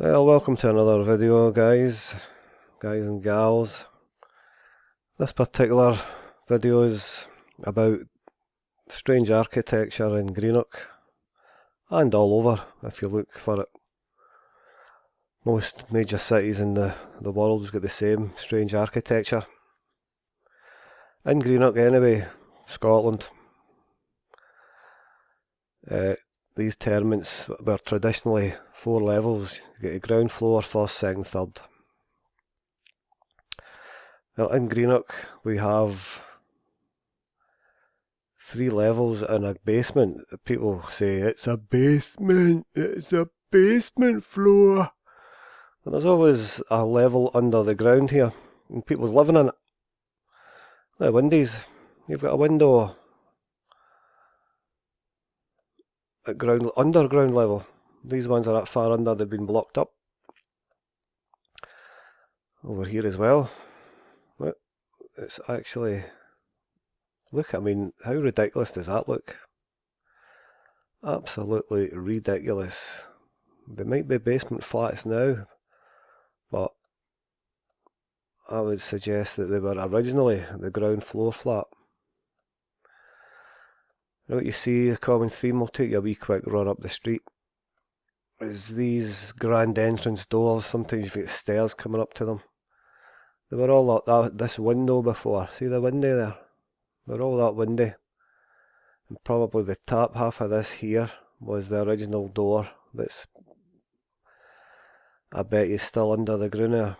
Well, welcome to another video, guys and gals. This particular video is about strange architecture in Greenock and all over if you look for it. Most major cities in the world's got the same strange architecture. In Greenock anyway, Scotland, these tenements were traditionally 4 levels. You get a ground floor, first, second, third. Well, in Greenock we have 3 levels and a basement. People say it's a basement floor. And there's always a level under the ground here, and people's living in it. The windies, you've got a window at underground level. These ones are that far under, they've been blocked up. Over here as well. It's actually, look, I mean, how ridiculous does that look? Absolutely ridiculous. They might be basement flats now, but I would suggest that they were originally the ground floor flat. Now what you see, the common theme, will take you a wee quick run up the street, is these grand entrance doors. Sometimes you've got stairs coming up to them. They were all like that, this window before. See the window there? They're all that windy. And probably the top half of this here was the original door that's, I bet you, still under the ground there.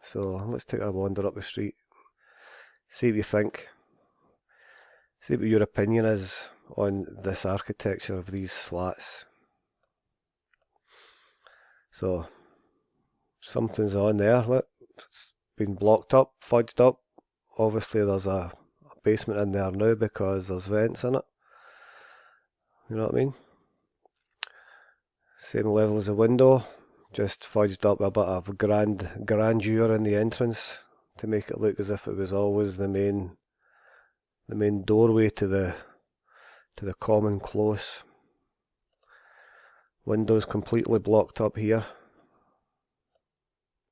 So let's take a wander up the street. See what you think. See what your opinion is on this architecture of these flats. So something's on there. Look, it's been blocked up, fudged up. Obviously there's a basement in there now because there's vents in it. You know what I mean? Same level as the window, just fudged up a bit of grandeur in the entrance to make it look as if it was always the main doorway to the common close. Windows completely blocked up here.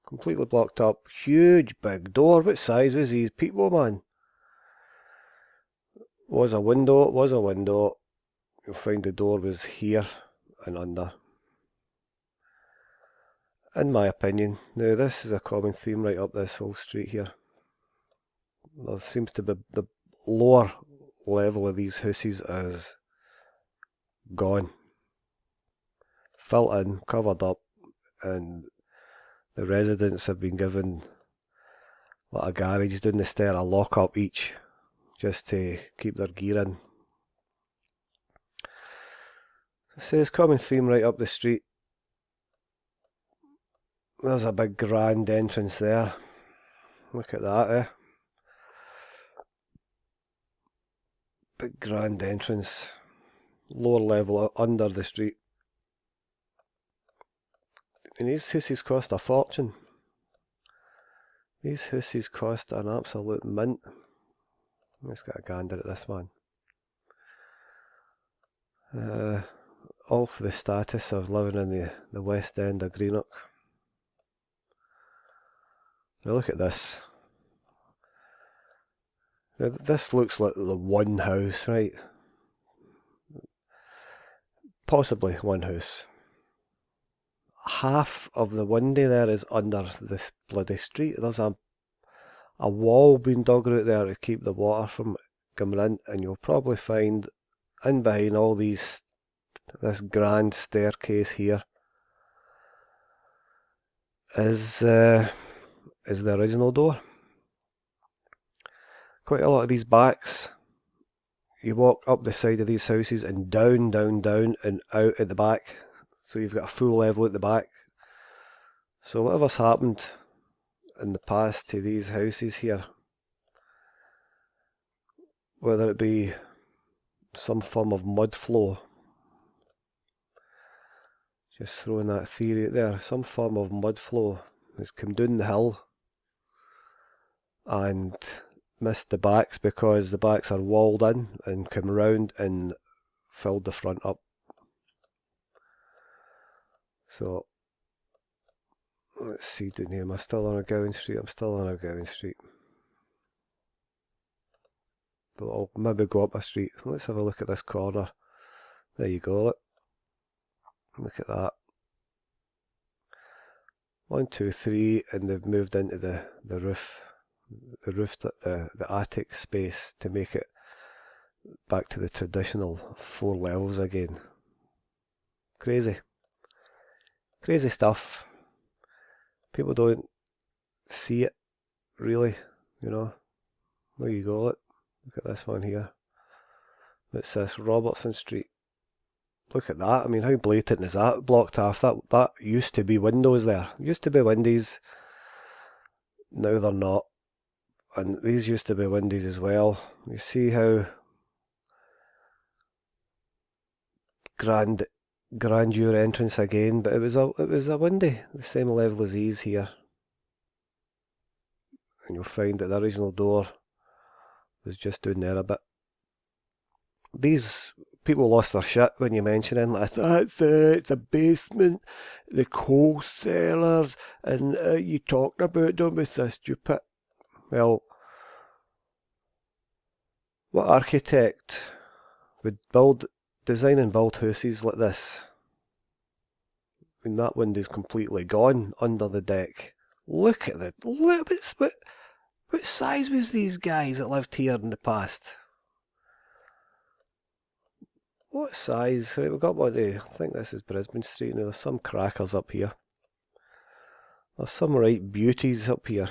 Completely blocked up. Huge big door. What size was these people, man? Was a window. You'll find the door was here and under. In my opinion. Now this is a common theme right up this whole street here. There seems to be the lower level of these houses is gone. Filled in, covered up, and the residents have been given like a garage down the stair, a lock up each, just to keep their gear in. It says common theme right up the street. There's a big grand entrance there. Look at that, eh? Big grand entrance. Lower level under the street. And these houses cost a fortune. These houses cost an absolute mint. Let's get a gander at this one. All for the status of living in the west end of Greenock. Now look at this. Now this looks like the one house, right? Possibly one house. Half of the window there is under this bloody street. There's a wall being dug out there to keep the water from coming in, and you'll probably find in behind all this grand staircase here is the original door. Quite a lot of these backs, you walk up the side of these houses and down and out at the back. So you've got a full level at the back. So whatever's happened in the past to these houses here, whether it be some form of mud flow, just throwing that theory out there, some form of mud flow has come down the hill and missed the backs because the backs are walled in and come round and filled the front up. So, let's see down here. Am I still on a Gowan Street? I'm still on a Gowan Street. But I'll maybe go up a street. Let's have a look at this corner. There you go, look at that. 1, 2, 3, and they've moved into the roof, the attic space to make it back to the traditional 4 levels again. Crazy stuff. People don't see it really, you know. There you go, look at this one here. It's this Robertson Street. Look at that. I mean, how blatant is that? Blocked off. That used to be windows there. Used to be windies. Now they're not. And these used to be windies as well. You see how grandeur entrance again, but it was a windy, the same level as these here. And you'll find that the original door was just down there a bit. These people lost their shit when you mention it. Like, that's it, it's a basement, the coal cellars, and you talking about, don't be so stupid. Well, what architect would design and build houses like this when that window's completely gone under the deck? Look at what size was these guys that lived here in the past? What size? Right, we've got one. I think this is Brisbane Street. Now there's some crackers up here. There's some right beauties up here.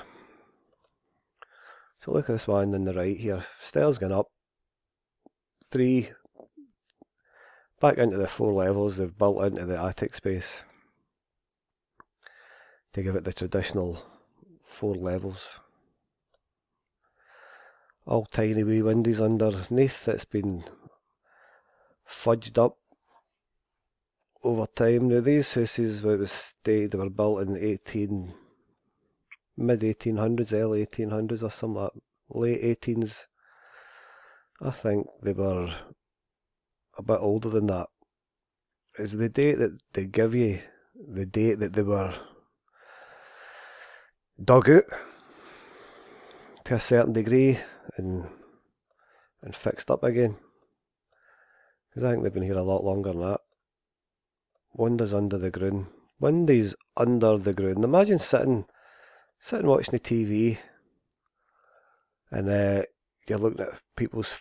So look at this one on the right here. Stairs going up. 3 back into the 4 levels they've built into the attic space to give it the traditional 4 levels. All tiny wee windows underneath. It's been fudged up over time. Now these houses they were built in mid 1800s, early 1800s or something like that. Late 18s. I think they were a bit older than that. Is the date that they give you the date that they were dug out to a certain degree and fixed up again? Because I think they've been here a lot longer than that. Windows under the ground. Windows under the ground. Imagine sitting watching the TV and you're looking at people's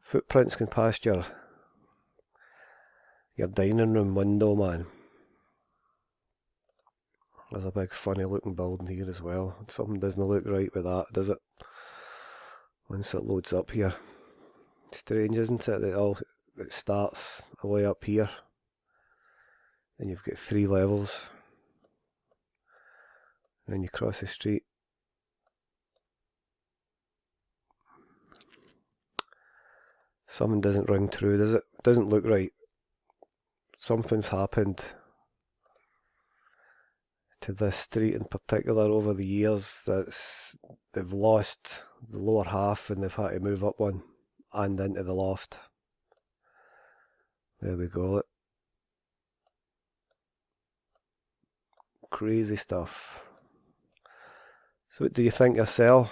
footprints going past your dining room window, man. There's a big funny looking building here as well. Something doesn't look right with that, does it? Once it loads up here. Strange, isn't it? It starts away up here and you've got 3 levels. And you cross the street. Something doesn't ring true, does it? Doesn't look right. Something's happened to this street in particular over the years. They've lost the lower half and they've had to move up one and into the loft. There we go. Crazy stuff. So what do you think yourself?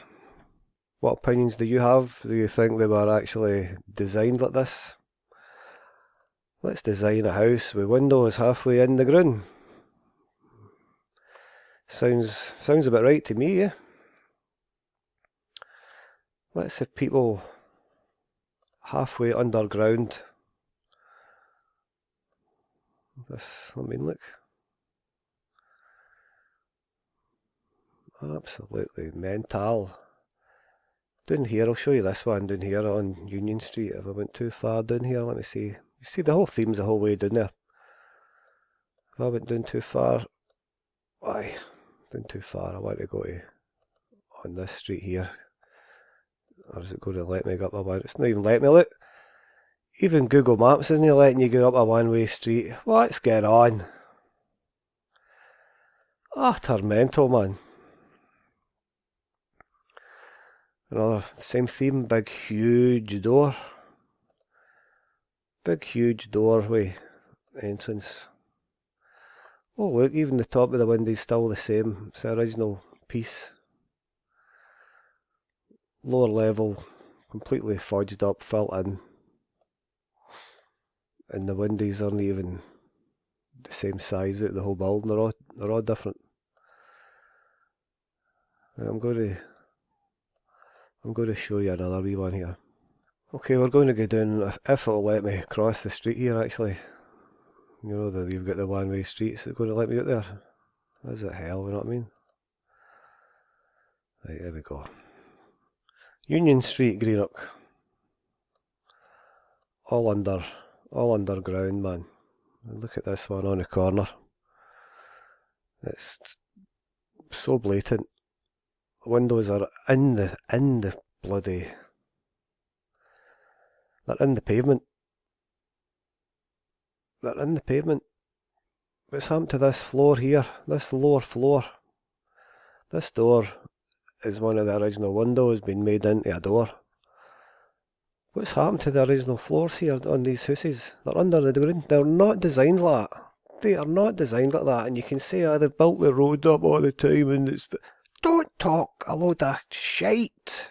What opinions do you have? Do you think they were actually designed like this? Let's design a house with windows halfway in the ground. Sounds about right to me, yeah? Let's have people halfway underground. Look. Absolutely mental. Down here, I'll show you this one down here on Union Street. If I went too far down here, let me see. You see the whole theme's the whole way down there. If I went down too far, down too far. I want to go on this street here. Or is it going to let me go up a one? It's not even letting me look. Even Google Maps isn't letting you go up a one-way street. What's going on? Utter mental, man. Another same theme, big huge door. Big huge doorway entrance. Oh look, even the top of the window is still the same. It's the original piece. Lower level, completely fudged up, filled in. And the windows aren't even the same size out the whole building. They're all different. I'm going to show you another wee one here. Okay, we're going to go down, if it'll let me cross the street here actually. You know that you've got the one-way streets, it's going to let me out there. Is it hell, you know what I mean? Right, there we go. Union Street, Greenock. All underground, man. And look at this one on the corner. It's so blatant. The windows are in the bloody... They're in the pavement. They're in the pavement. What's happened to this floor here? This lower floor? This door is one of the original windows being made into a door. What's happened to the original floors here on these houses? They're under the ground. They're not designed like that. They are not designed like that. And you can say, oh, they've built the road up all the time and it's... Don't talk a load of shite.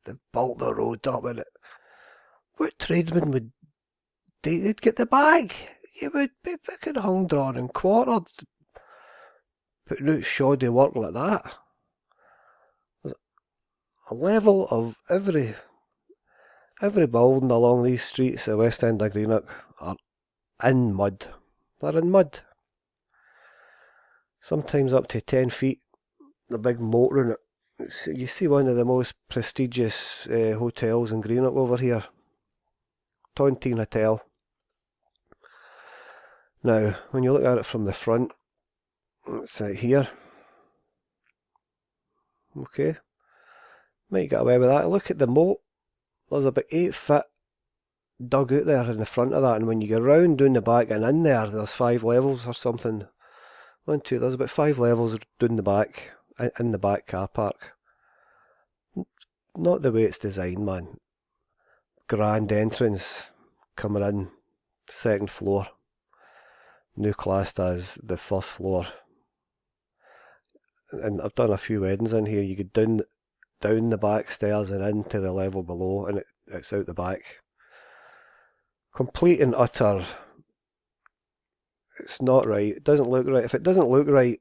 They've built the road up and it... What tradesman would... They'd get the bag. You would be fucking hung, drawn and quartered. Putting out shoddy work like that. There's a level of every building along these streets at West End of Greenock are in mud. They're in mud. Sometimes up to 10 feet. The big moat in it. You see one of the most prestigious hotels in Greenock over here. Tontine Hotel. Now, when you look at it from the front, it's right here. Okay. Might get away with that. Look at the moat. There's about 8 foot dug out there in the front of that, and when you go round down the back and in there's 5 levels or something. 1, 2, there's about 5 levels down the back, in the back car park. Not the way it's designed, man. Grand entrance coming in, 2nd floor. Now classed as the 1st floor. And I've done a few weddings in here. You go down the back stairs and into the level below, and it's out the back. Complete and utter. It's not right. It doesn't look right. If it doesn't look right,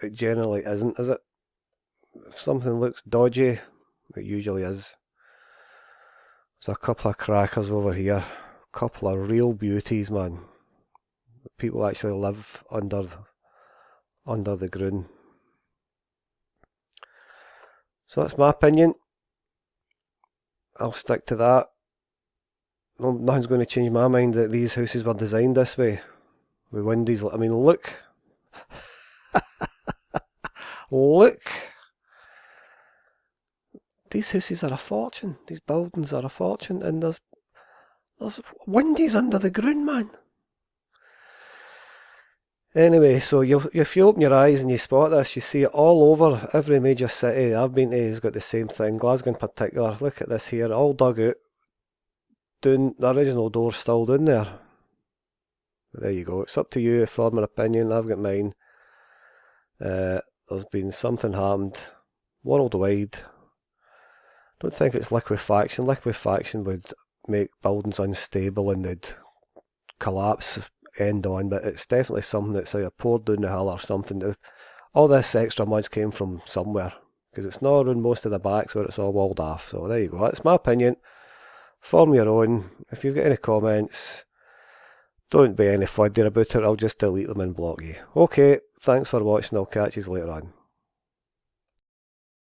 it generally isn't, is it? If something looks dodgy, it usually is. There's a couple of crackers over here. A couple of real beauties, man. People actually live under the ground. So that's my opinion. I'll stick to that. Nothing's going to change my mind that these houses were designed this way. With windows. I mean, look. Look. These houses are a fortune. These buildings are a fortune. And there's windows under the ground, man. Anyway, so if you open your eyes and you spot this, you see it all over. Every major city I've been to has got the same thing. Glasgow in particular. Look at this here, all dug out. The original door's still down there. But there you go. It's up to you, form an opinion. I've got mine. There's been something happened worldwide. Don't think it's liquefaction. Liquefaction would make buildings unstable and they'd collapse end on, but it's definitely something that's either poured down the hill or something. All this extra mud came from somewhere, because it's not around most of the backs where it's all walled off. So there you go. That's my opinion. Form your own. If you've got any comments, don't be any fuddier about it. I'll just delete them and block you. Okay, thanks for watching. I'll catch you later on.